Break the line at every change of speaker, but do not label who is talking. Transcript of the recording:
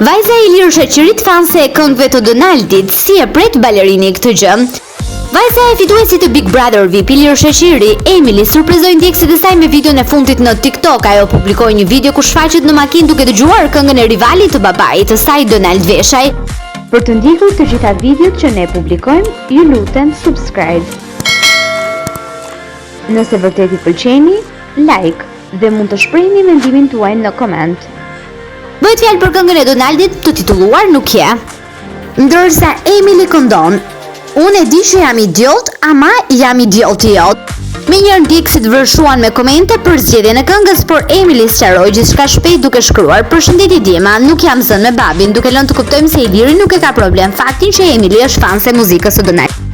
Vajza e Ilir Shoqërit fanse e këngëve të Donaldit, si e pret balerini këtë gjë? Vajza e fituesit të Big Brother VIP, Ilir Shoqëri, Emily, surprizoi ndjekësit e saj me videon e fundit në TikTok. Ajo publikoi një video ku shfaqet në makinë duke dëgjuar këngën e rivalit të babait të saj, Donald Veshaj.
Për të ndjekur të gjitha videot që ne publikojmë, ju lutem subscribe. Nëse vërtet i pëlqeni, like dhe mund të shprehni mendimin tuaj në koment.
Bëhet fjalë për këngën e Donaldit të titulluar Nuk je. Ndërsa Emily këndon: Unë e di që jam idiot, ama jam idioti jot. Me njërë ndjekësit vërshuan me komente për zgjedhjen e këngës, por Emily sqaroi gjithçka shpejt duke shkruar: Përshëndetje Dima, nuk jam zënë me babin, duke lënë të kuptojmë se Iliri nuk e ka problem faktin që Emily është fanse muzikës së Donaldit.